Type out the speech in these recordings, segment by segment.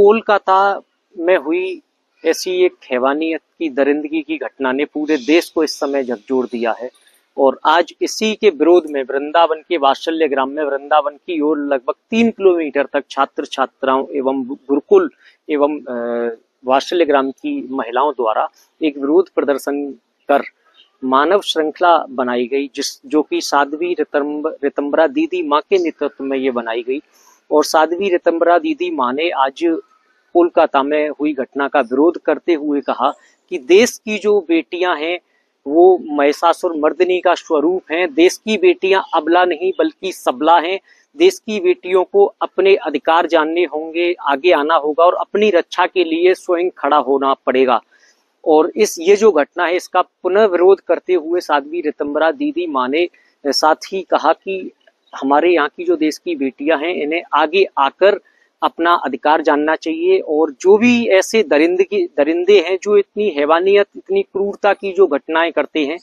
कोलकाता में हुई ऐसी एक हैवानियत की दरिंदगी की घटना ने पूरे देश को इस समय झकझोर दिया है। और आज इसी के विरोध में वृंदावन के वात्सल्य ग्राम में वृंदावन की ओर लगभग 3 किलोमीटर तक छात्र छात्राओं एवं गुरुकुल एवं वात्सल्य ग्राम की महिलाओं द्वारा एक विरोध प्रदर्शन कर मानव श्रृंखला बनाई गई, जो कि साध्वी रितंबरा दीदी माँ के नेतृत्व में ये बनाई गई। और साध्वी रितंबरा दीदी माँ ने आज कोलकाता में हुई घटना का विरोध करते हुए कहा कि देश की जो बेटियां हैं वो महिषासुर मर्दिनी का स्वरूप हैं। देश की बेटियां अबला नहीं बल्कि सबला हैं। देश की बेटियों को अपने अधिकार जानने होंगे, आगे आना होगा और अपनी रक्षा के लिए स्वयं खड़ा होना पड़ेगा। और ये जो घटना है इसका पुनः विरोध करते हुए साध्वी रितंबरा दीदी माँ ने साथ ही कहा कि हमारे यहाँ की जो देश की बेटियां हैं इन्हें आगे आकर अपना अधिकार जानना चाहिए। और जो भी ऐसे दरिंदे हैं जो इतनी हैवानियत, इतनी क्रूरता की जो घटनाएं करते हैं,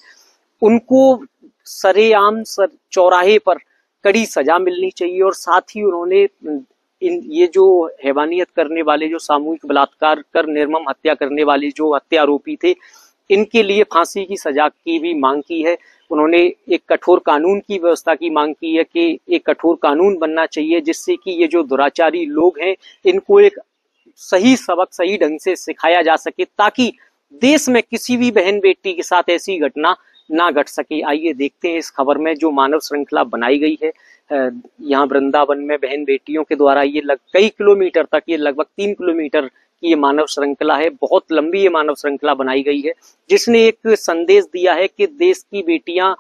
उनको सरेआम चौराहे पर कड़ी सजा मिलनी चाहिए। और साथ ही उन्होंने ये जो हैवानियत करने वाले, जो सामूहिक बलात्कार कर निर्मम हत्या करने वाले जो हत्या आरोपी थे, इनके लिए फांसी की सजा की भी मांग की है। उन्होंने एक कठोर कानून की व्यवस्था की मांग की है कि एक कठोर कानून बनना चाहिए जिससे कि ये जो दुराचारी लोग हैं इनको एक सही सबक सही ढंग से सिखाया जा सके, ताकि देश में किसी भी बहन बेटी के साथ ऐसी घटना ना घट सके। आइए देखते हैं इस खबर में जो मानव श्रृंखला बनाई गई है यहाँ वृंदावन में बहन बेटियों के द्वारा। ये कई किलोमीटर तक, ये लगभग 3 किलोमीटर की ये मानव श्रृंखला है। बहुत लंबी ये मानव श्रृंखला बनाई गई है जिसने एक संदेश दिया है कि देश की बेटियां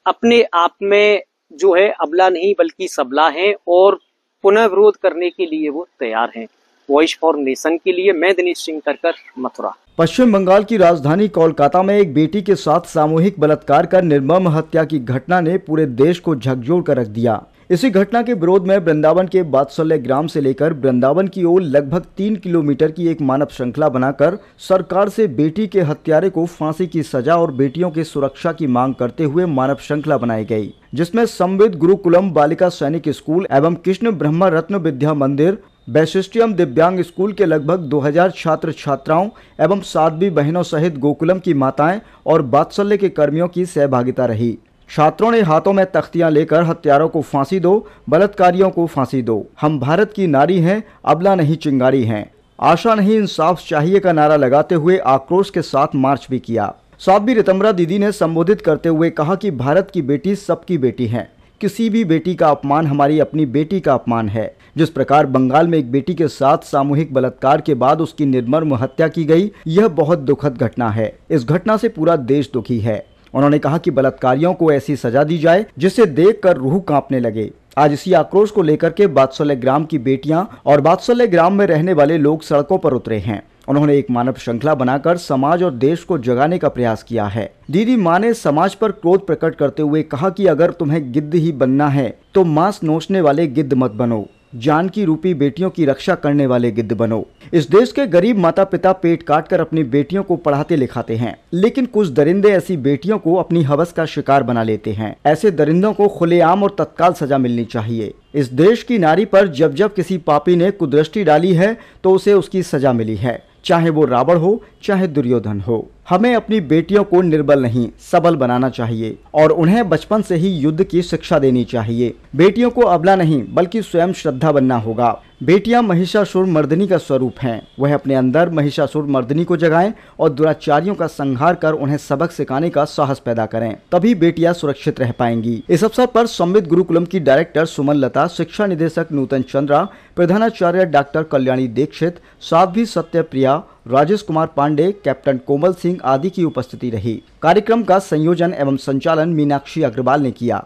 अपने आप में जो है अबला नहीं बल्कि सबला हैं और पुनः विरोध करने के लिए वो तैयार हैं। वॉइस फॉर नेशन के लिए मैं दिनेश सिंह करकर, मथुरा। पश्चिम बंगाल की राजधानी कोलकाता में एक बेटी के साथ सामूहिक बलात्कार कर निर्मम हत्या की घटना ने पूरे देश को झकझोर कर रख दिया। इसी घटना के विरोध में वृंदावन के वात्सल्य ग्राम से लेकर वृंदावन की ओर लगभग 3 किलोमीटर की एक मानव श्रृंखला बनाकर सरकार से बेटी के हत्यारे को फांसी की सजा और बेटियों की सुरक्षा की मांग करते हुए मानव श्रृंखला बनाई गई, जिसमें संविद गुरुकुलम बालिका सैनिक स्कूल एवं कृष्ण ब्रह्म रत्न विद्या मंदिर, वैशिष्ट्यम दिव्यांग स्कूल के लगभग 2000 छात्र छात्राओं एवं साध्वी बहनों सहित गोकुलम की माताएं और वात्सल्य के कर्मियों की सहभागिता रही। छात्रों ने हाथों में तख्तियां लेकर हत्यारों को फांसी दो, बलात्कारियों को फांसी दो, हम भारत की नारी हैं, अबला नहीं चिंगारी हैं, आशा नहीं इंसाफ चाहिए का नारा लगाते हुए आक्रोश के साथ मार्च भी किया। साध्वी रितंबरा दीदी ने संबोधित करते हुए कहा कि भारत की बेटी सबकी बेटी है, किसी भी बेटी का अपमान हमारी अपनी बेटी का अपमान है। जिस प्रकार बंगाल में एक बेटी के साथ सामूहिक बलात्कार के बाद उसकी निर्मम हत्या की गई, यह बहुत दुखद घटना है। इस घटना से पूरा देश दुखी है। उन्होंने कहा कि बलात्कारियों को ऐसी सजा दी जाए जिसे देखकर रूह कांपने लगे। आज इसी आक्रोश को लेकर के वात्सल्य ग्राम की बेटियां और वात्सल्य ग्राम में रहने वाले लोग सड़कों पर उतरे हैं। उन्होंने एक मानव श्रृंखला बनाकर समाज और देश को जगाने का प्रयास किया है। दीदी माँ ने समाज पर क्रोध प्रकट करते हुए कहा कि अगर तुम्हें गिद्ध ही बनना है तो मांस नोचने वाले गिद्ध मत बनो, जानकी रूपी बेटियों की रक्षा करने वाले गिद्ध बनो। इस देश के गरीब माता पिता पेट काट कर अपनी बेटियों को पढ़ाते लिखाते हैं, लेकिन कुछ दरिंदे ऐसी बेटियों को अपनी हवस का शिकार बना लेते हैं। ऐसे दरिंदों को खुलेआम और तत्काल सजा मिलनी चाहिए। इस देश की नारी पर जब जब किसी पापी ने कुदृष्टि डाली है तो उसे उसकी सजा मिली है, चाहे वो रावण हो चाहे दुर्योधन हो। हमें अपनी बेटियों को निर्बल नहीं सबल बनाना चाहिए और उन्हें बचपन से ही युद्ध की शिक्षा देनी चाहिए। बेटियों को अबला नहीं बल्कि स्वयं श्रद्धा बनना होगा। बेटियां महिषासुर मर्दिनी का स्वरूप हैं। वह अपने अंदर महिषासुर मर्दिनी को जगाएं और दुराचारियों का संहार कर उन्हें सबक सिखाने का साहस पैदा करें, तभी बेटियां सुरक्षित रह पाएंगी। इस अवसर पर संविद गुरुकुलम की डायरेक्टर सुमन लता, शिक्षा निदेशक नूतन चंद्रा, प्रधानाचार्य डॉक्टर कल्याणी दीक्षित, साध्वी सत्यप्रिया, राजेश कुमार पांडे, कैप्टन कोमल सिंह आदि की उपस्थिति रही। कार्यक्रम का संयोजन एवं संचालन मीनाक्षी अग्रवाल ने किया।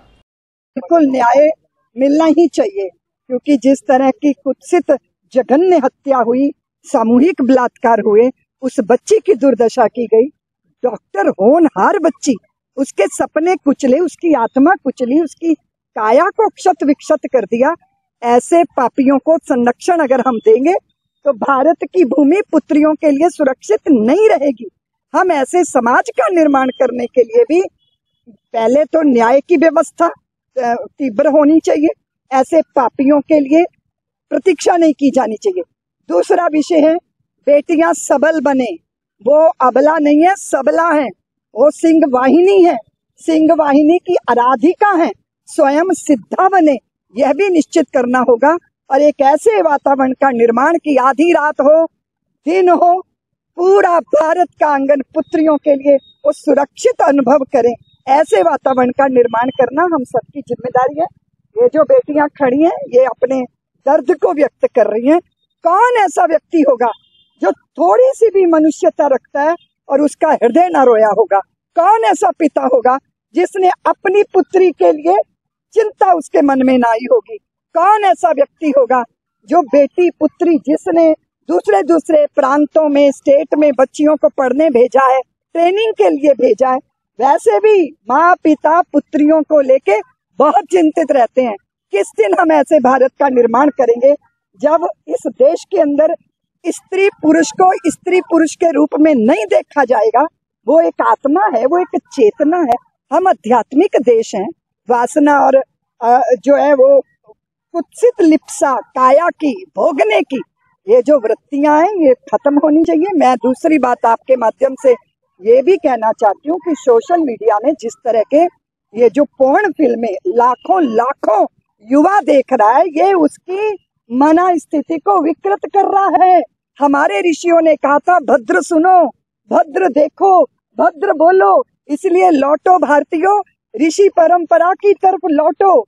बिल्कुल न्याय मिलना ही चाहिए, क्योंकि जिस तरह की कुत्सित जघन्य हत्या हुई, सामूहिक बलात्कार हुए, उस बच्ची की दुर्दशा की गई। डॉक्टर होनहार बच्ची, उसके सपने कुचले, उसकी आत्मा कुचली, उसकी काया को क्षत विक्षत कर दिया। ऐसे पापियों को संरक्षण अगर हम देंगे तो भारत की भूमि पुत्रियों के लिए सुरक्षित नहीं रहेगी। हम ऐसे समाज का निर्माण करने के लिए भी पहले तो न्याय की व्यवस्था तीव्र होनी चाहिए। ऐसे पापियों के लिए प्रतीक्षा नहीं की जानी चाहिए। दूसरा विषय है बेटियां सबल बने। वो अबला नहीं है, सबला है। वो सिंह वाहिनी है, सिंह वाहिनी की आराधिका है। स्वयं सिद्धा बने, यह भी निश्चित करना होगा। और एक ऐसे वातावरण का निर्माण की आधी रात हो दिन हो, पूरा भारत का आंगन पुत्रियों के लिए वो सुरक्षित अनुभव करें, ऐसे वातावरण का निर्माण करना हम सबकी जिम्मेदारी है। ये जो बेटियां खड़ी हैं, ये अपने दर्द को व्यक्त कर रही हैं। कौन ऐसा व्यक्ति होगा जो थोड़ी सी भी मनुष्यता रखता है और उसका हृदय न रोया होगा? कौन ऐसा पिता होगा जिसने अपनी पुत्री के लिए चिंता उसके मन में ना आई होगी? कौन ऐसा व्यक्ति होगा जो बेटी पुत्री जिसने दूसरे दूसरे प्रांतों में, स्टेट में बच्चियों को पढ़ने भेजा है, ट्रेनिंग के लिए भेजा है? वैसे भी माँ पिता पुत्रियों को लेके बहुत चिंतित रहते हैं। किस दिन हम ऐसे भारत का निर्माण करेंगे जब इस देश के अंदर स्त्री पुरुष को स्त्री पुरुष के रूप में नहीं देखा जाएगा? वो एक आत्मा है, वो एक चेतना है। हम आध्यात्मिक देश हैं। वासना और जो है वो कुत्सित लिप्सा काया की, भोगने की, ये जो वृत्तियां हैं ये खत्म होनी चाहिए। मैं दूसरी बात आपके माध्यम से ये भी कहना चाहती हूँ कि सोशल मीडिया में जिस तरह के ये जो पोर्न फिल्में लाखों लाखों युवा देख रहा है, ये उसकी मना स्थिति को विकृत कर रहा है। हमारे ऋषियों ने कहा था भद्र सुनो, भद्र देखो, भद्र बोलो। इसलिए लौटो भारतीयों, ऋषि परंपरा की तरफ लौटो।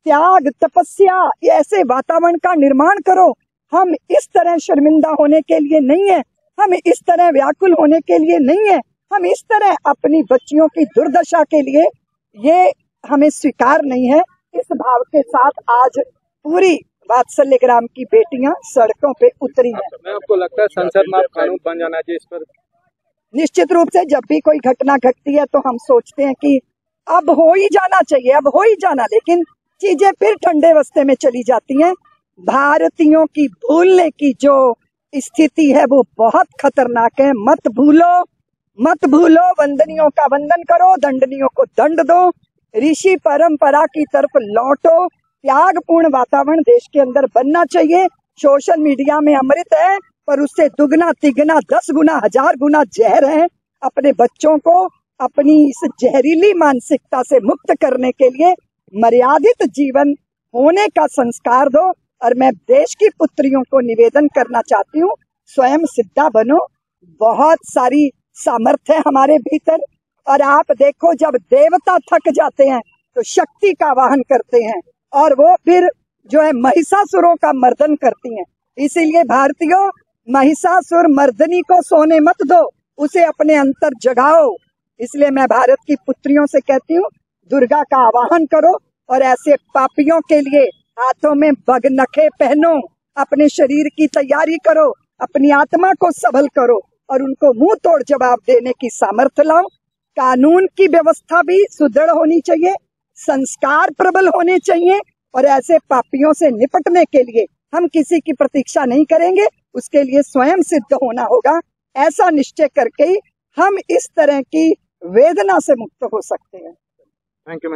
त्याग, तपस्या, ये ऐसे वातावरण का निर्माण करो। हम इस तरह शर्मिंदा होने के लिए नहीं है, हम इस तरह व्याकुल होने के लिए नहीं है, हम इस तरह अपनी बच्चियों की दुर्दशा के लिए, ये हमें स्वीकार नहीं है। इस भाव के साथ आज पूरी वात्सल्य ग्राम की बेटियां सड़कों पे उतरी हैं। मैं आपको लगता है संसद में कानून बन जाना चाहिए इस पर? निश्चित रूप से जब भी कोई घटना घटती है तो हम सोचते हैं कि अब हो ही जाना चाहिए, अब हो ही जाना, लेकिन चीजें फिर ठंडे रास्ते में चली जाती हैं। भारतीयों की भूलने की जो स्थिति है वो बहुत खतरनाक है। मत भूलो, मत भूलो, वंदनियों का वंदन करो, दंडनियों को दंड दो, ऋषि परंपरा की तरफ लौटो। त्यागपूर्ण वातावरण देश के अंदर बनना चाहिए। सोशल मीडिया में अमृत है, पर उससे दुगना तिगना 10 गुना 1000 गुना जहर है। अपने बच्चों को अपनी इस जहरीली मानसिकता से मुक्त करने के लिए मर्यादित जीवन होने का संस्कार दो। और मैं देश की पुत्रियों को निवेदन करना चाहती हूँ, स्वयं सिद्धा बनो। बहुत सारी सामर्थ्य है हमारे भीतर। और आप देखो, जब देवता थक जाते हैं तो शक्ति का वाहन करते हैं और वो फिर जो है महिषासुरों का मर्दन करती हैं। इसीलिए भारतीयों, महिषासुर मर्दनी को सोने मत दो, उसे अपने अंतर जगाओ। इसलिए मैं भारत की पुत्रियों से कहती हूँ, दुर्गा का आवाहन करो और ऐसे पापियों के लिए हाथों में बगनखे पहनो, अपने शरीर की तैयारी करो, अपनी आत्मा को सबल करो और उनको मुंह तोड़ जवाब देने की सामर्थ्य लाओ। कानून की व्यवस्था भी सुदृढ़ होनी चाहिए, संस्कार प्रबल होने चाहिए और ऐसे पापियों से निपटने के लिए हम किसी की प्रतीक्षा नहीं करेंगे, उसके लिए स्वयं सिद्ध होना होगा। ऐसा निश्चय करके ही हम इस तरह की वेदना से मुक्त हो सकते हैं। Thank you.